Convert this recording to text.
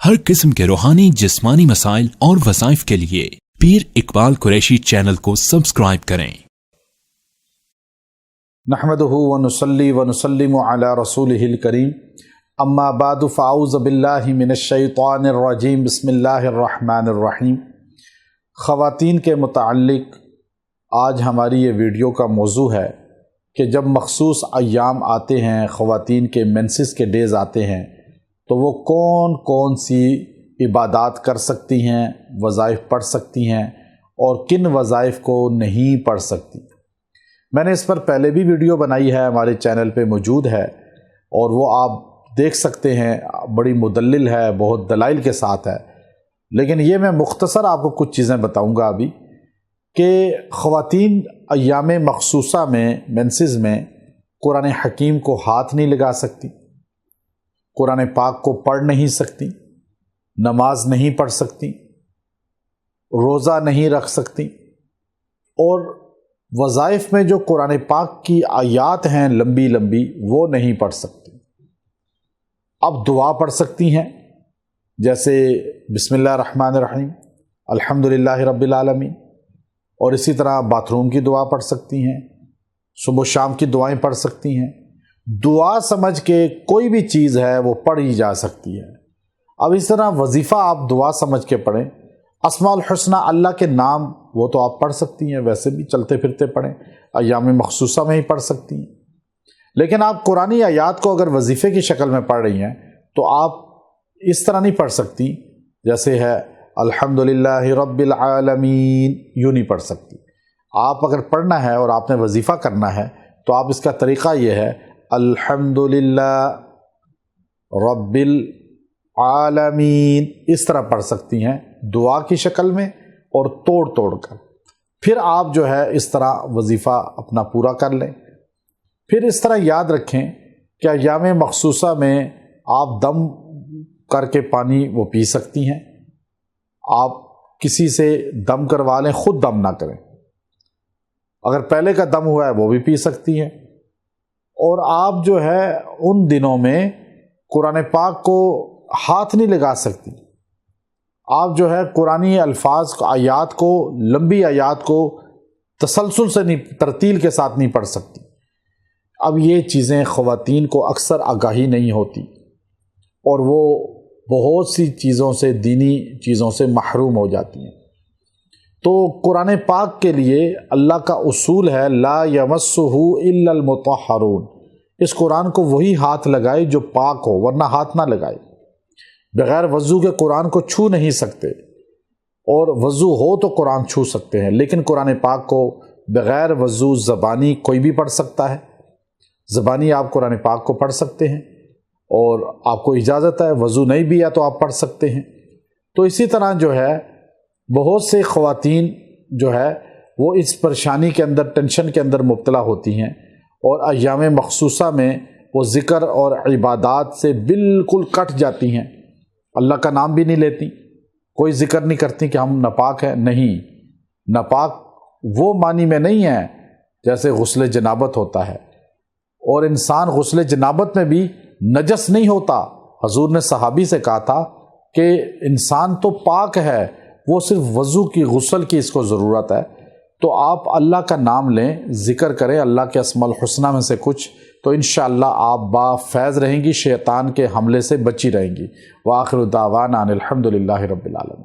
ہر قسم کے روحانی جسمانی مسائل اور وظائف کے لیے پیر اقبال قریشی چینل کو سبسکرائب کریں۔ نحمدہ ونصلی ونسلم علی رسولہ الکریم، اما بعد فاعوذ باللہ من الشیطان الرجیم، بسم اللہ الرحمن الرحیم۔ خواتین کے متعلق آج ہماری یہ ویڈیو کا موضوع ہے کہ جب مخصوص ایام آتے ہیں، خواتین کے مینسز کے ڈیز آتے ہیں، تو وہ کون کون سی عبادات کر سکتی ہیں، وظائف پڑھ سکتی ہیں اور کن وظائف کو نہیں پڑھ سکتی۔ میں نے اس پر پہلے بھی ویڈیو بنائی ہے، ہمارے چینل پہ موجود ہے اور وہ آپ دیکھ سکتے ہیں، بڑی مدلل ہے، بہت دلائل کے ساتھ ہے۔ لیکن یہ میں مختصر آپ کو کچھ چیزیں بتاؤں گا ابھی کہ خواتین ایام مخصوصہ میں مینسز میں قرآن حکیم کو ہاتھ نہیں لگا سکتی، قرآن پاک کو پڑھ نہیں سکتی، نماز نہیں پڑھ سکتی، روزہ نہیں رکھ سکتی، اور وظائف میں جو قرآن پاک کی آیات ہیں لمبی لمبی وہ نہیں پڑھ سکتی۔ اب دعا پڑھ سکتی ہیں، جیسے بسم اللہ الرحمن الرحیم، الحمدللہ رب العالمین، اور اسی طرح باتھ روم کی دعا پڑھ سکتی ہیں، صبح و شام کی دعائیں پڑھ سکتی ہیں۔ دعا سمجھ کے کوئی بھی چیز ہے وہ پڑھی جا سکتی ہے۔ اب اس طرح وظیفہ آپ دعا سمجھ کے پڑھیں، اسماء الحسنہ اللہ کے نام وہ تو آپ پڑھ سکتی ہیں، ویسے بھی چلتے پھرتے پڑھیں، ایام مخصوصہ میں ہی پڑھ سکتی ہیں۔ لیکن آپ قرآنی آیات کو اگر وظیفے کی شکل میں پڑھ رہی ہیں تو آپ اس طرح نہیں پڑھ سکتی، جیسے ہے الحمدللہ رب العالمین، یوں نہیں پڑھ سکتی۔ آپ اگر پڑھنا ہے اور آپ نے وظیفہ کرنا ہے تو آپ اس کا طریقہ یہ ہے، الحمدللہ رب العالمین، اس طرح پڑھ سکتی ہیں دعا کی شکل میں اور توڑ توڑ کر۔ پھر آپ جو ہے اس طرح وظیفہ اپنا پورا کر لیں۔ پھر اس طرح یاد رکھیں کہ ایام مخصوصہ میں آپ دم کر کے پانی وہ پی سکتی ہیں۔ آپ کسی سے دم کروا لیں، خود دم نہ کریں، اگر پہلے کا دم ہوا ہے وہ بھی پی سکتی ہیں۔ اور آپ جو ہے ان دنوں میں قرآن پاک کو ہاتھ نہیں لگا سکتی۔ آپ جو ہے قرآنی الفاظ آیات کو، لمبی آیات کو تسلسل سے نہیں، ترتیل کے ساتھ نہیں پڑھ سکتی۔ اب یہ چیزیں خواتین کو اکثر آگاہی نہیں ہوتی اور وہ بہت سی چیزوں سے، دینی چیزوں سے محروم ہو جاتی ہیں۔ تو قرآن پاک کے لیے اللہ کا اصول ہے لا یمسہ الا المطہرون، اس قرآن کو وہی ہاتھ لگائے جو پاک ہو، ورنہ ہاتھ نہ لگائے۔ بغیر وضو کے قرآن کو چھو نہیں سکتے، اور وضو ہو تو قرآن چھو سکتے ہیں، لیکن قرآن پاک کو بغیر وضو زبانی کوئی بھی پڑھ سکتا ہے۔ زبانی آپ قرآن پاک کو پڑھ سکتے ہیں اور آپ کو اجازت ہے، وضو نہیں بھی ہے تو آپ پڑھ سکتے ہیں۔ تو اسی طرح جو ہے بہت سے خواتین جو ہے وہ اس پریشانی کے اندر، ٹینشن کے اندر مبتلا ہوتی ہیں، اور ایام مخصوصہ میں وہ ذکر اور عبادات سے بالکل کٹ جاتی ہیں، اللہ کا نام بھی نہیں لیتی، کوئی ذکر نہیں کرتی کہ ہم ناپاک ہیں۔ نہیں، ناپاک وہ معنی میں نہیں ہے جیسے غسل جنابت ہوتا ہے، اور انسان غسل جنابت میں بھی نجس نہیں ہوتا۔ حضور نے صحابی سے کہا تھا کہ انسان تو پاک ہے، وہ صرف وضو کی، غسل کی اس کو ضرورت ہے۔ تو آپ اللہ کا نام لیں، ذکر کریں اللہ کے اسماء الحسنہ میں سے کچھ، تو انشاءاللہ آپ با فیض رہیں گی، شیطان کے حملے سے بچی رہیں گی۔ وآخر دعوانا ان الحمدللہ رب العالمین۔